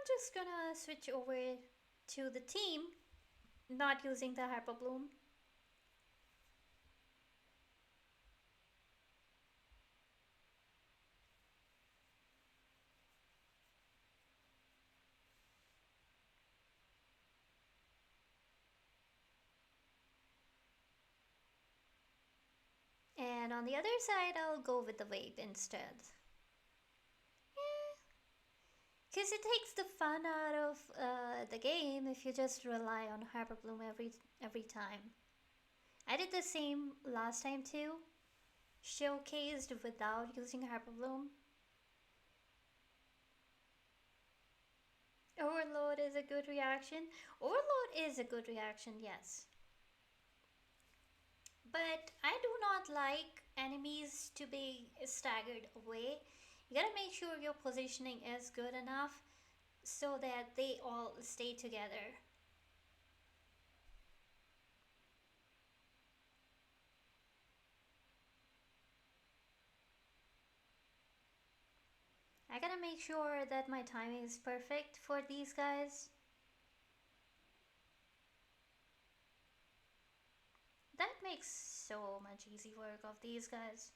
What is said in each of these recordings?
just gonna switch over to the team, not using the Hyper Bloom. And on the other side, I'll go with the wave instead. Because it takes the fun out of the game if you just rely on Hyper Bloom every time. I did the same last time too, showcased without using Hyper Bloom. Overload is a good reaction. Overload is a good reaction, yes. But I do not like enemies to be staggered away. You gotta make sure your positioning is good enough so that they all stay together. I gotta make sure that my timing is perfect for these guys. That makes so much easy work of these guys.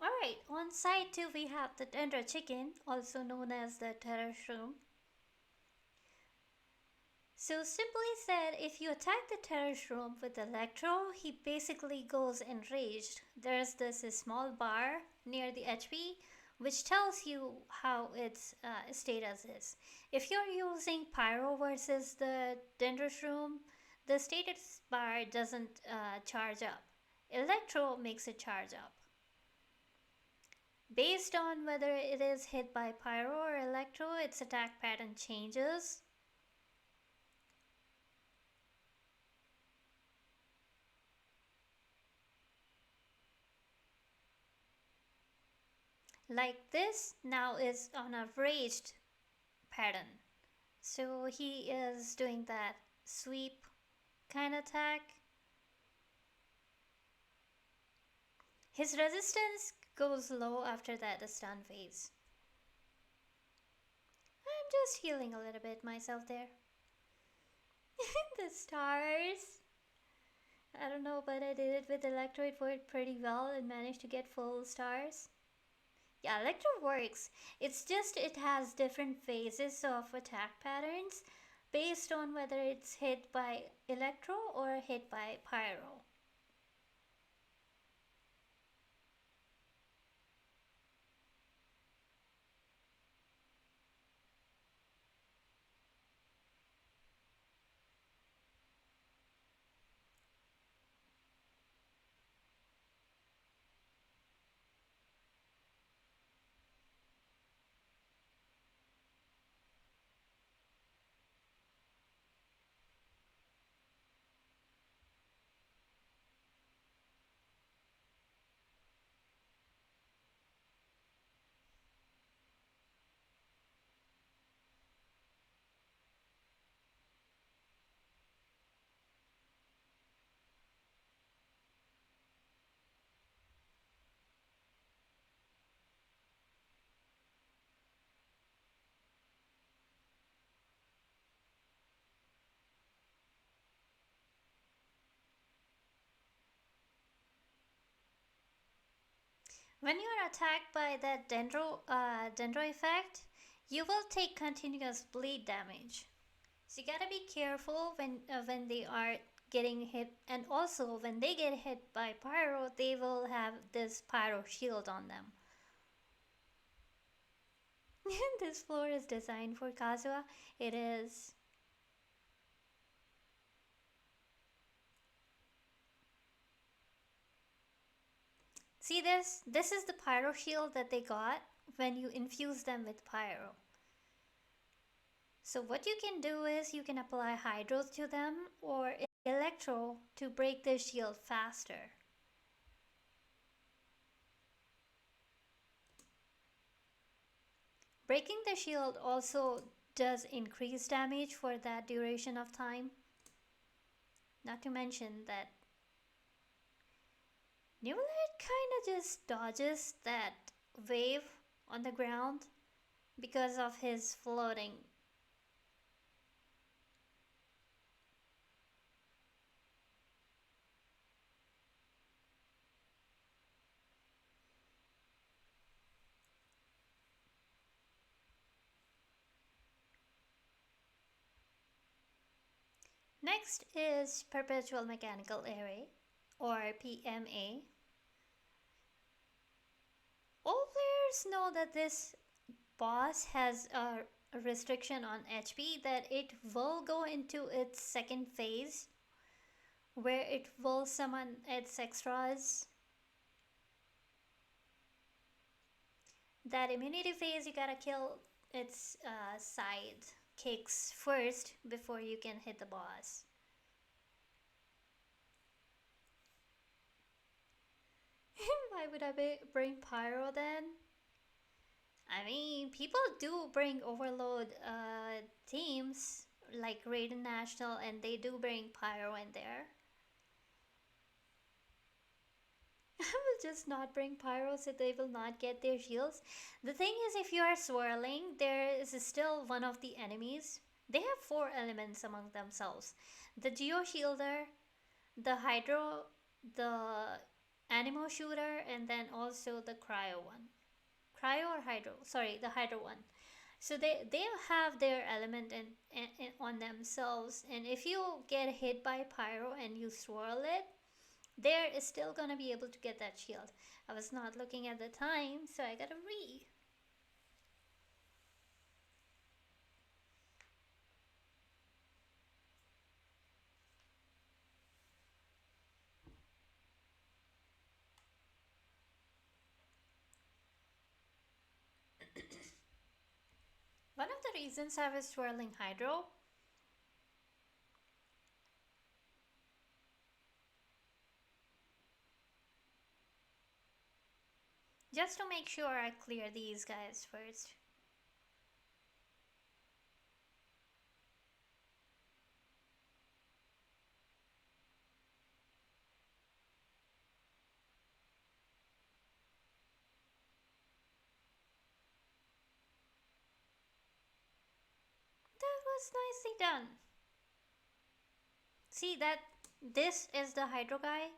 Alright, on side 2 we have the tender chicken, also known as the terror shroom. So simply said, if you attack the terror shroom with Electro, he basically goes enraged. There's this small bar near the HP which tells you how its status is. If you're using Pyro versus the tender shroom, the status bar doesn't charge up. Electro makes it charge up. Based on whether it is hit by Pyro or Electro, its attack pattern changes. Like this now is on a raged pattern. So he is doing that sweep kind of attack. His resistance goes low after that the stun phase. I'm just healing a little bit myself there. The stars. I don't know, but I did it with Electro. It worked pretty well and managed to get full stars. Yeah, Electro works. It's just it has different phases of attack patterns based on whether it's hit by Electro or hit by Pyro. When you are attacked by that dendro effect, you will take continuous bleed damage. So you gotta be careful when they are getting hit, and also when they get hit by pyro, they will have this pyro shield on them. This floor is designed for Kazuha. It is. See this? This is the pyro shield that they got when you infuse them with pyro. So what you can do is you can apply hydro to them or electro to break the shield faster. Breaking the shield also does increase damage for that duration of time. Not to mention that Newland kinda just dodges that wave on the ground because of his floating. Next is Perpetual Mechanical Array, or PMA. All players know that this boss has a restriction on HP, that it will go into its second phase where it will summon its extras. That immunity phase, you gotta kill its side kicks first before you can hit the boss. Why would I bring Pyro then? I mean, people do bring Overload teams like Raiden National, and they do bring Pyro in there. I will just not bring Pyro so they will not get their shields. The thing is, if you are swirling, there is still one of the enemies. They have 4 elements among themselves: the Geo Shielder, the Hydro, the Animo Shooter, and then also the Cryo one. Cryo or Hydro? Sorry, the Hydro one. So they have their element on themselves, and if you get hit by Pyro and you swirl it, there is still gonna be able to get that shield. I was not looking at the time, so I gotta read. One of the reasons I was swirling Hydro just to make sure I clear these guys first. That was nicely done. See that this is the Hydro guy.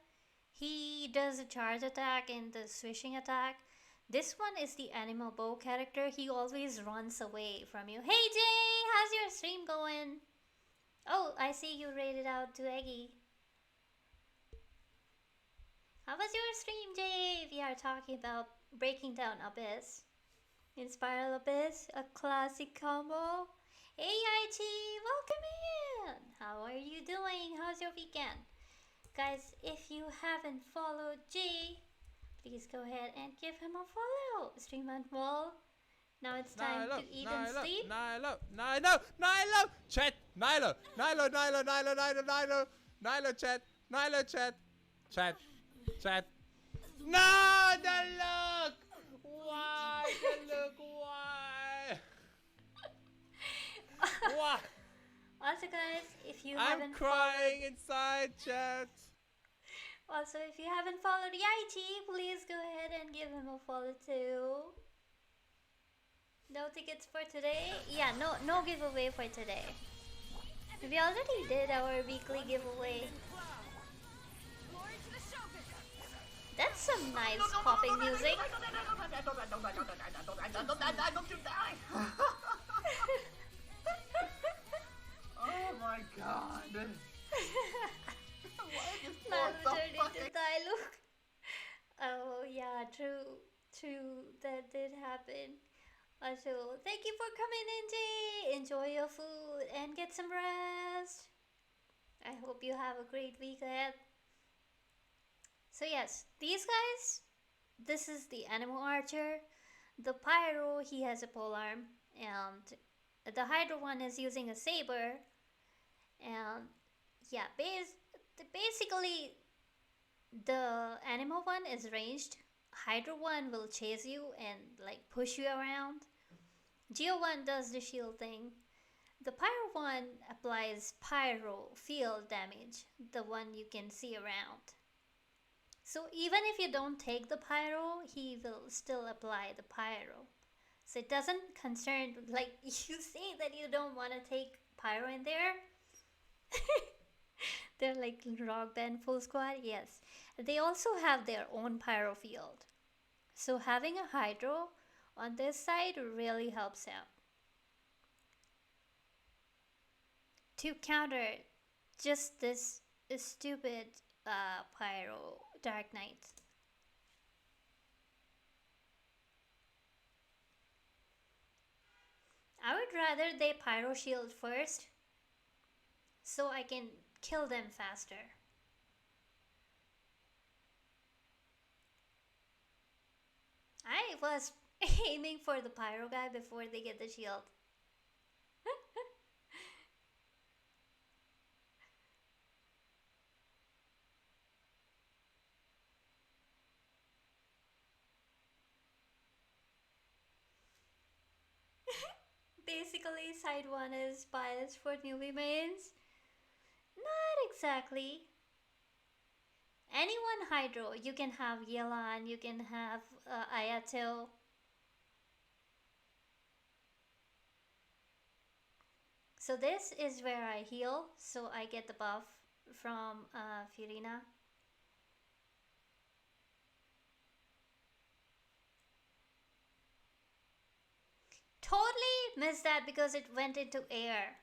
He does a charge attack and the swishing attack. This one is the Animal Bow character. He always runs away from you. Hey Jay, how's your stream going? Oh, I see you rated out to Eggy. How was your stream, Jay? We are talking about breaking down Abyss. In Spiral Abyss, a classic combo. AIT, welcome in! How are you doing? How's your weekend? Guys, if you haven't followed Jay, please go ahead and give him a follow. Stream and Wall. Now it's time to eat and sleep. Nylo, chat, Nylo, chat. No, the look! Why? Why? What? Also, guys, if you I'm haven't crying inside, chat. Also, if you haven't followed Yaiti, please go ahead and give him a follow too. No tickets for today? Yeah, no giveaway for today. We already did our weekly giveaway. That's some nice popping music. Oh my god. Now turned into dialogue. Oh yeah, true, true. That did happen. Also, thank you for coming in, Jay. Enjoy your food and get some rest. I hope you have a great week ahead. So yes, these guys. This is the animal archer. The pyro, he has a polearm, and the hydro one is using a saber. And yeah, basically the animal one is ranged. Hydro one will chase you and like push you around. Geo one does the shield thing. The pyro one applies pyro field damage, the one you can see around. So even if you don't take the pyro, he will still apply the pyro. So it doesn't concern, like you say that you don't want to take pyro in there. They're like rock band full squad, yes. They also have their own pyro field. So having a hydro on this side really helps out. To counter just this stupid pyro Dark Knight. I would rather they pyro shield first so I can kill them faster. I was aiming for the pyro guy before they get the shield. Basically, side 1 is biased for newbie mains. Not exactly. Anyone hydro, you can have Yelan, you can have Ayato. So this is where I heal, so I get the buff from Furina. Totally missed that because it went into air.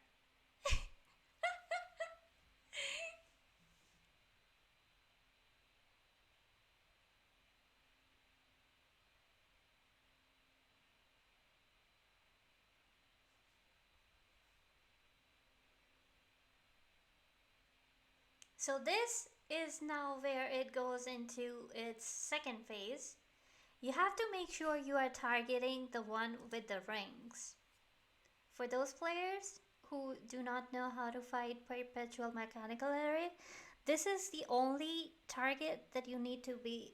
So this is now where it goes into its second phase. You have to make sure you are targeting the one with the rings. For those players who do not know how to fight perpetual mechanical array, this is the only target that you need to be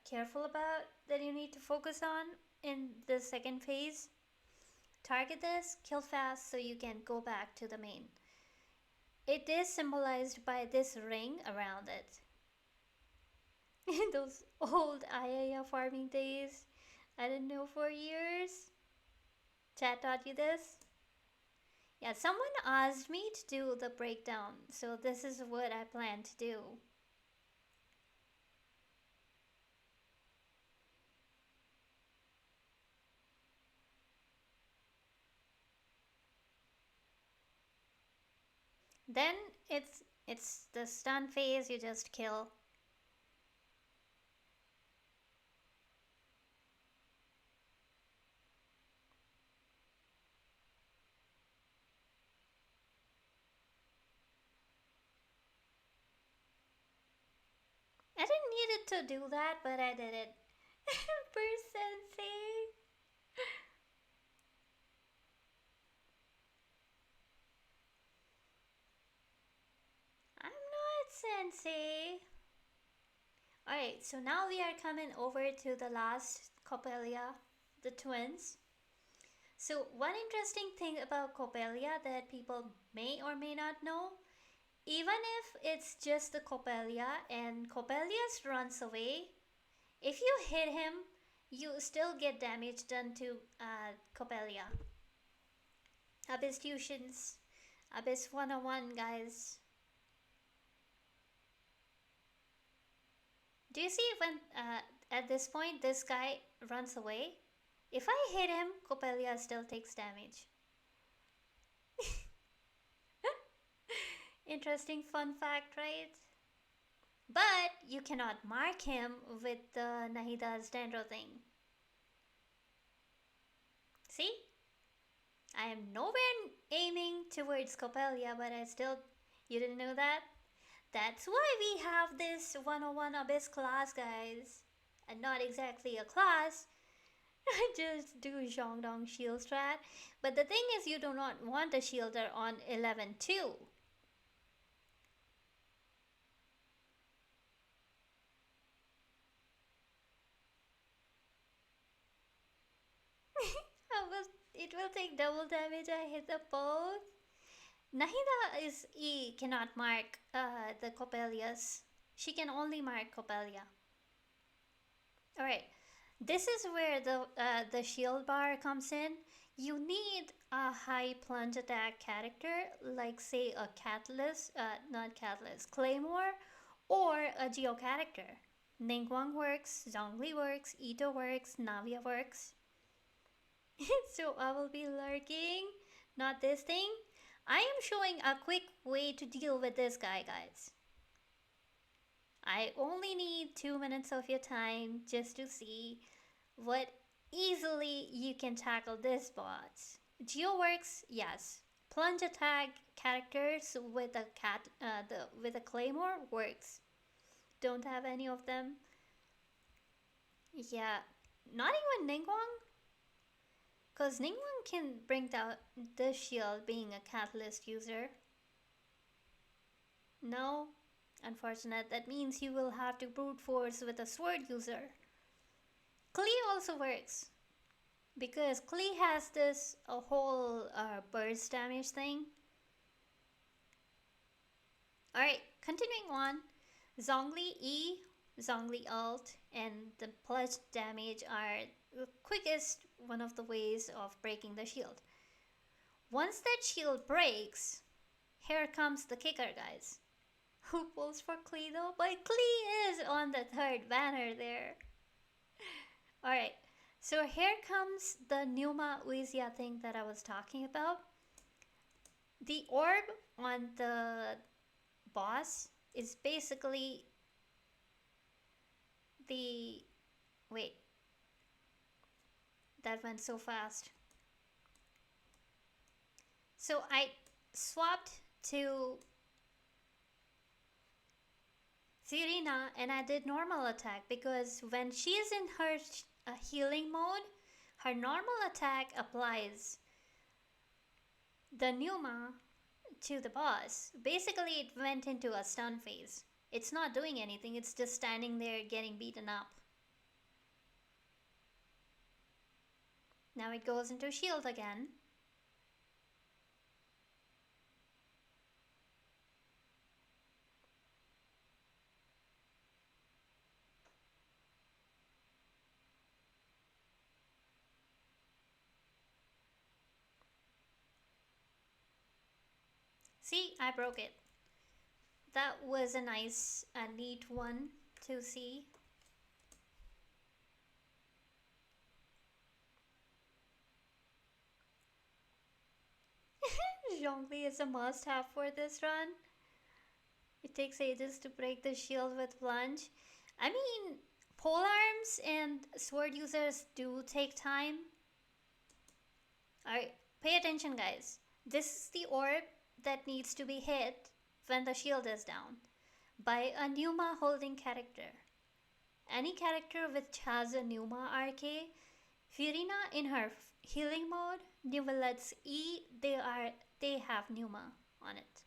careful about, that you need to focus on in the second phase. Target this, kill fast so you can go back to the main. It is symbolized by this ring around it. In those old IAF farming days, I didn't know for years. Chat taught you this? Yeah, someone asked me to do the breakdown, so this is what I plan to do. Then it's the stun phase, you just kill. I didn't need it to do that, but I did it. Sensei. I'm not Sensei. Alright, so now we are coming over to the last Coppelia, the twins. So one interesting thing about Coppelia that people may or may not know, even if it's just the Coppelia and Coppelius runs away, if you hit him, you still get damage done to Coppelia. Abyss Tuitions, Abyss 101, guys. Do you see when at this point this guy runs away? If I hit him, Coppelia still takes damage. Interesting fun fact, right? But you cannot mark him with the Nahida's Dendro thing. See? I am nowhere aiming towards Coppelia, but I still. You didn't know that? That's why we have this 101 Abyss class, guys. And not exactly a class. I just do Zhongdong shield strat. But the thing is, you do not want a shielder on 11 too. It will take double damage. I hit the both. Nahida is cannot mark the Coppelias. She can only mark Coppelia. Alright, this is where the shield bar comes in. You need a high plunge attack character, like say a Catalyst, not Catalyst, Claymore, or a Geo character. Ningguang works, Zhongli works, Ito works, Navia works. So I will be lurking, not this thing. I am showing a quick way to deal with this guy, guys. I only need 2 minutes of your time just to see what easily you can tackle this boss. Geo works, yes. Plunge attack characters with a claymore works. Don't have any of them. Yeah, not even Ningguang, cause Ningguang can bring down the shield being a catalyst user. No, unfortunate. That means you will have to brute force with a sword user. Klee also works because Klee has this a whole burst damage thing. Alright, continuing on. Zhongli E, Zhongli Alt, and the plus damage are the quickest one of the ways of breaking the shield. Once that shield breaks, here comes the kicker, guys. Who pulls for Klee though? But Klee is on the third banner there. Alright, so here comes the pneuma ousia thing that I was talking about. The orb on the boss is basically the. Wait. That went so fast. So I swapped to Serena and I did normal attack because when she is in her healing mode, her normal attack applies the pneuma to the boss. Basically, it went into a stun phase. It's not doing anything, it's just standing there getting beaten up. Now it goes into shield again. See, I broke it. That was a nice, neat one to see. Zhongli is a must have for this run. It takes ages to break the shield with plunge. I mean, polearms and sword users do take time. Alright, pay attention, guys. This is the orb that needs to be hit when the shield is down by a pneuma holding character. Any character which has a pneuma ARKHE, Furina in her healing mode, Nivellet's E, they have pneuma on it.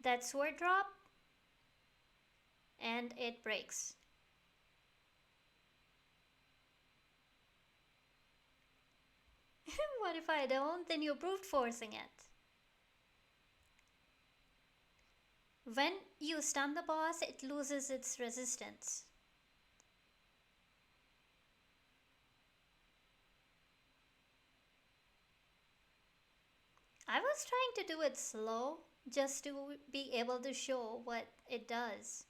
That sword drop and it breaks. What if I don't? Then you're brute forcing it. When you stun the boss, it loses its resistance. I was trying to do it slow just to be able to show what it does.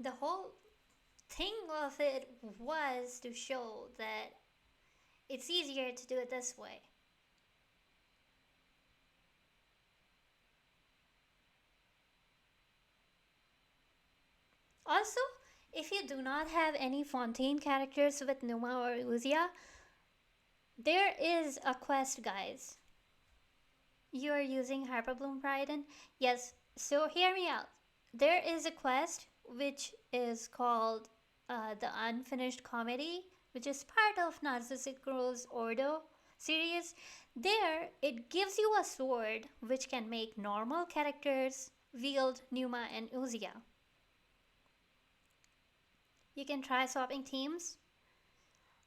The whole thing of it was to show that it's easier to do it this way. Also, if you do not have any Fontaine characters with Numa or Ousia, there is a quest, guys. You are using Hyperbloom Bryden? Yes, so hear me out. There is a quest which is called The Unfinished Comedy, which is part of Narcissus Ordo series. There, it gives you a sword which can make normal characters wield Numa and Ousia. You can try swapping teams.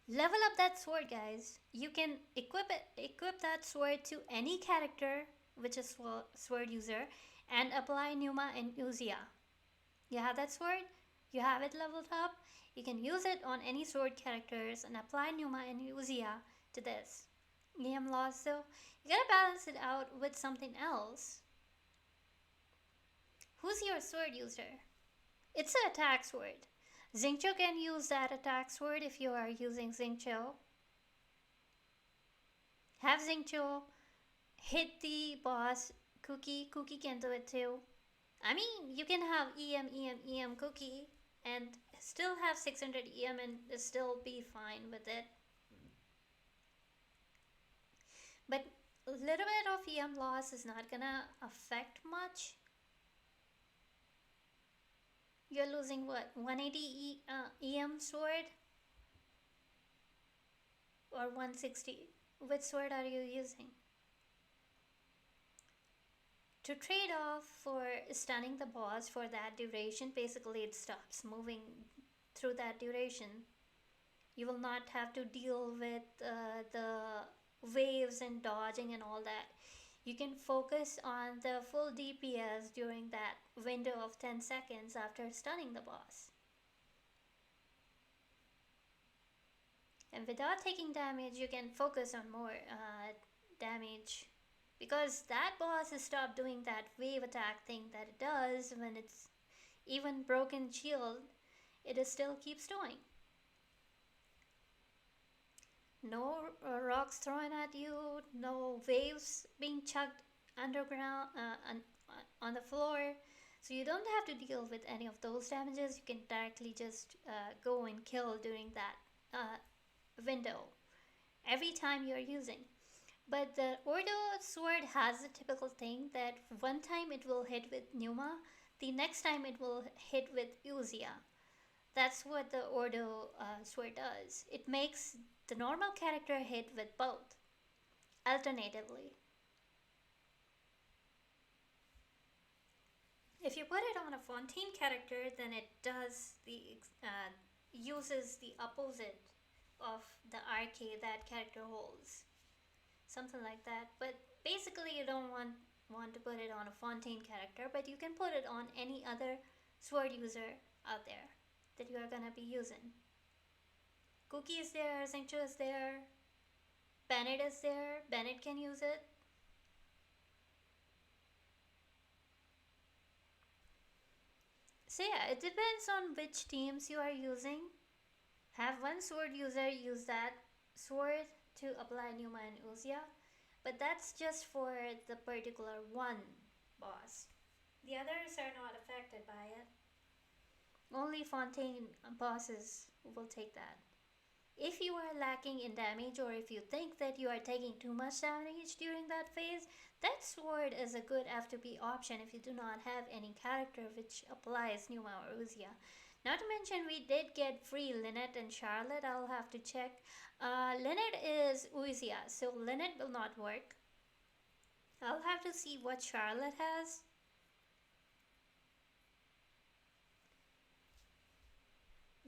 Level up that sword, guys. You can equip that sword to any character which is sword user, and apply Numa and Ousia. You have that sword, you have it leveled up. You can use it on any sword characters and apply Numa and Ousia to this. EM loss though, you gotta balance it out with something else. Who's your sword user? It's an attack sword. Xingqiu can use that attack sword if you are using Xingqiu. Have Xingqiu hit the boss. Cookie can do it too. I mean, you can have EM Cookie and still have 600 EM and still be fine with it. But a little bit of EM loss is not gonna affect much. You're losing what, 180 EM sword? Or 160? Which sword are you using? To trade off for stunning the boss for that duration, basically it stops moving through that duration. You will not have to deal with the waves and dodging and all that. You can focus on the full DPS during that window of 10 seconds after stunning the boss. And without taking damage, you can focus on more damage. Because that boss has stopped doing that wave attack thing that it does when it's even broken shield, it still keeps doing. No rocks thrown at you, no waves being chucked underground on the floor. So you don't have to deal with any of those damages. You can directly just go and kill during that window every time you're using. But the Ordo sword has a typical thing that one time it will hit with Numa, the next time it will hit with Ousia. That's what the Ordo sword does. It makes the normal character hit with both, alternatively. If you put it on a Fontaine character, then it does uses the opposite of the ARKHE that character holds, something like that. But basically, you don't want to put it on a Fontaine character, but you can put it on any other sword user out there that you are gonna be using. Cookie is there, Xingqiu is there, Bennett is there. Bennett can use it. So yeah, it depends on which teams you are using. Have one sword user use that sword to apply Numa and Ousia, but that's just for the particular one boss. The others are not affected by it. Only Fontaine bosses will take that. If you are lacking in damage, or if you think that you are taking too much damage during that phase, that sword is a good F2P option if you do not have any character which applies Numa or Ousia. Not to mention, we did get free Lynette and Charlotte. I'll have to check. Lynette is Ousia, so Lynette will not work. I'll have to see what Charlotte has.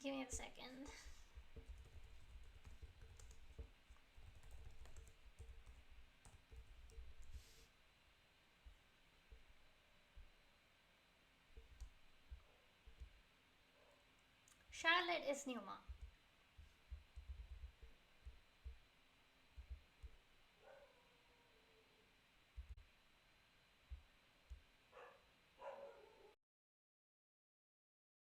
Give me a second. Charlotte is Numa.